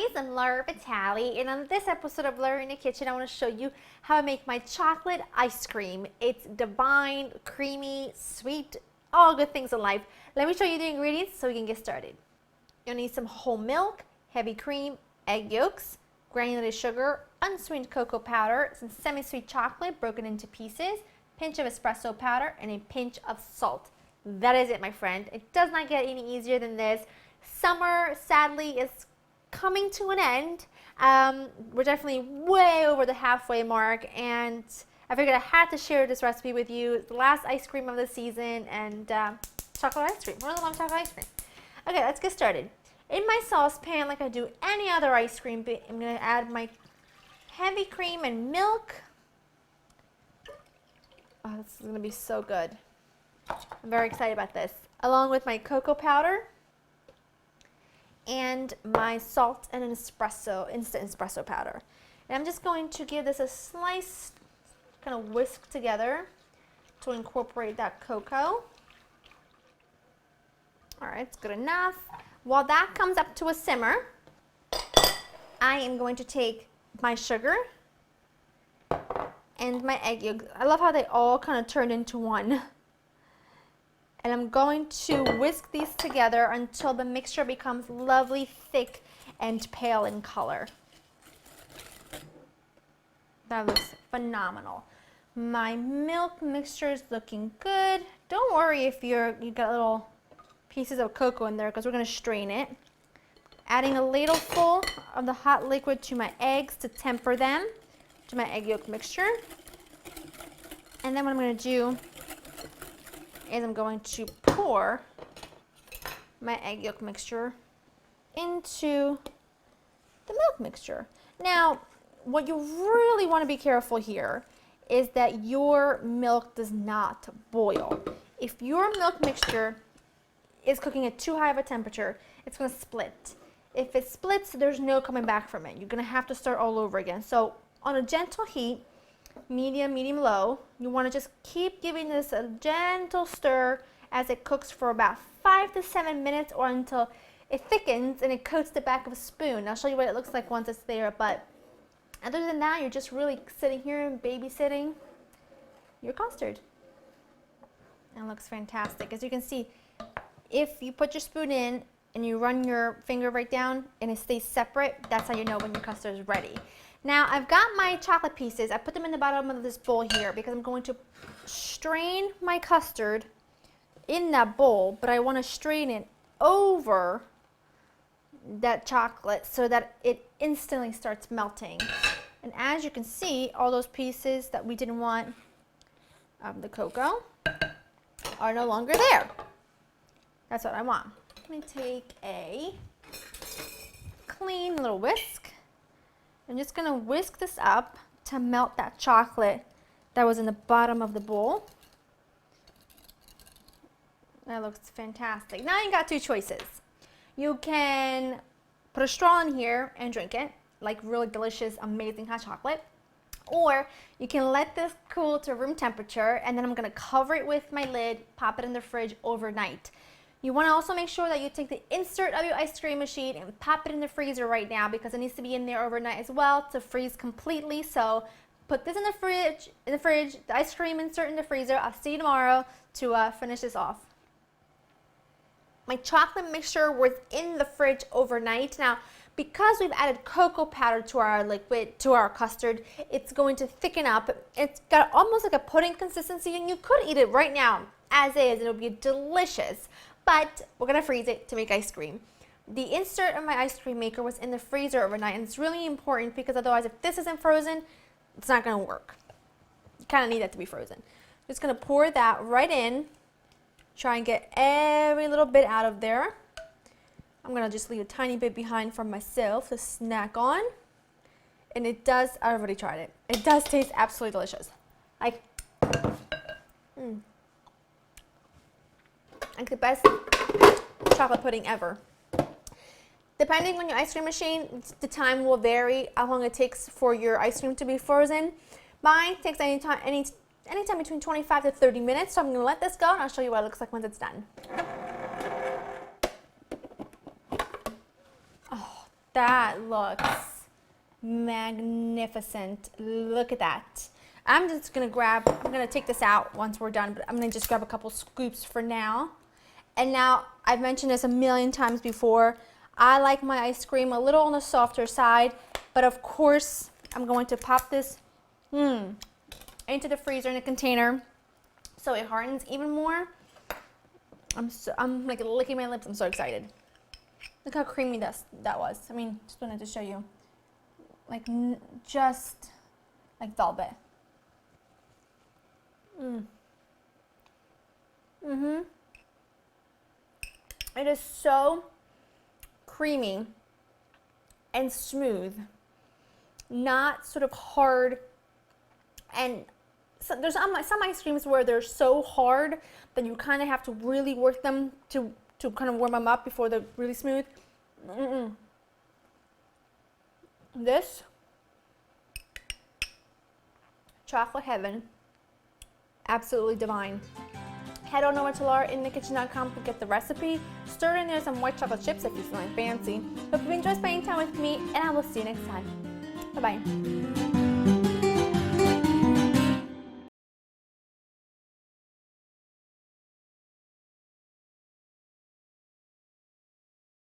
lovies, I'm Laura Vitale, and on this episode of Laura in the Kitchen, I want to show you how I make my chocolate ice cream. It's divine, creamy, sweet, all good things in life. Let me show you the ingredients so we can get started. You'll need some whole milk, heavy cream, egg yolks, granulated sugar, unsweetened cocoa powder, some semi-sweet chocolate broken into pieces, pinch of espresso powder, and a pinch of salt. That is it, my friend. It does not get any easier than this. Summer, sadly, is coming to an end. We're definitely way over the halfway mark, and I figured I had to share this recipe with you. It's the last ice cream of the season, and chocolate ice cream. We're gonna love chocolate ice cream. Okay, let's get started. In my saucepan, like I do any other ice cream, I'm gonna add my heavy cream and milk. Oh, this is gonna be so good. I'm very excited about this. Along with my cocoa powder and my salt and an instant espresso powder. And I'm just going to give this a slice, kind of whisk together to incorporate that cocoa. All right, it's good enough. While that comes up to a simmer, I am going to take my sugar and my egg yolk. I love how they all kind of turned into one. And I'm going to whisk these together until the mixture becomes lovely, thick, and pale in color. That looks phenomenal. My milk mixture is looking good. Don't worry if you got little pieces of cocoa in there, because we're going to strain it. Adding a ladle full of the hot liquid to my eggs to temper them, to my egg yolk mixture. And then what I'm going to do is I'm going to pour my egg yolk mixture into the milk mixture. Now, what you really want to be careful here is that your milk does not boil. If your milk mixture is cooking at too high of a temperature, it's going to split. If it splits, there's no coming back from it. You're going to have to start all over again. So on a gentle heat, medium, low, you want to just keep giving this a gentle stir as it cooks for about 5 to 7 minutes, or until it thickens and it coats the back of a spoon. I'll show you what it looks like once it's there, but other than that, you're just really sitting here and babysitting your custard. And it looks fantastic. As you can see, if you put your spoon in and you run your finger right down and it stays separate, that's how you know when your custard is ready. Now, I've got my chocolate pieces. I put them in the bottom of this bowl here because I'm going to strain my custard in that bowl, but I want to strain it over that chocolate so that it instantly starts melting. And as you can see, all those pieces that we didn't want of the cocoa are no longer there. That's what I want. Let me take a clean little whisk. I'm just going to whisk this up to melt that chocolate that was in the bottom of the bowl. That looks fantastic. Now you got two choices. You can put a straw in here and drink it, like really delicious, amazing hot chocolate. Or you can let this cool to room temperature, and then I'm going to cover it with my lid, pop it in the fridge overnight. You want to also make sure that you take the insert of your ice cream machine and pop it in the freezer right now, because it needs to be in there overnight as well to freeze completely. So put this in the fridge, the ice cream insert in the freezer. I'll see you tomorrow to finish this off. My chocolate mixture was in the fridge overnight. Now, because we've added cocoa powder to our liquid, to our custard, it's going to thicken up. It's got almost like a pudding consistency, and you could eat it right now as is. It'll be delicious. But we're going to freeze it to make ice cream. The insert of my ice cream maker was in the freezer overnight, and it's really important because otherwise, if this isn't frozen, it's not going to work. You kind of need that to be frozen. Just going to pour that right in. Try and get every little bit out of there. I'm going to just leave a tiny bit behind for myself to snack on. And it does, I already tried it. It does taste absolutely delicious. Like the best chocolate pudding ever. Depending on your ice cream machine, the time will vary how long it takes for your ice cream to be frozen. Mine takes anytime between 25 to 30 minutes, so I'm going to let this go and I'll show you what it looks like once it's done. That looks magnificent. Look at that. I'm gonna take this out once we're done, but I'm gonna just grab a couple scoops for now. And now, I've mentioned this a million times before, I like my ice cream a little on the softer side, but of course, I'm going to pop this into the freezer in a container so it hardens even more. I'm like licking my lips, I'm so excited. Look how creamy that was. I mean, just wanted to show you. Like, just like velvet. It is so creamy and smooth, not sort of hard. And so there's some ice creams where they're so hard that you kind of have to really work them to kind of warm them up before they're really smooth. This, chocolate heaven, absolutely divine. Head on over to laurainthekitchen.com to get the recipe. Stir in there some white chocolate chips if you're feeling fancy. Hope you enjoy spending time with me, and I will see you next time. Bye-bye.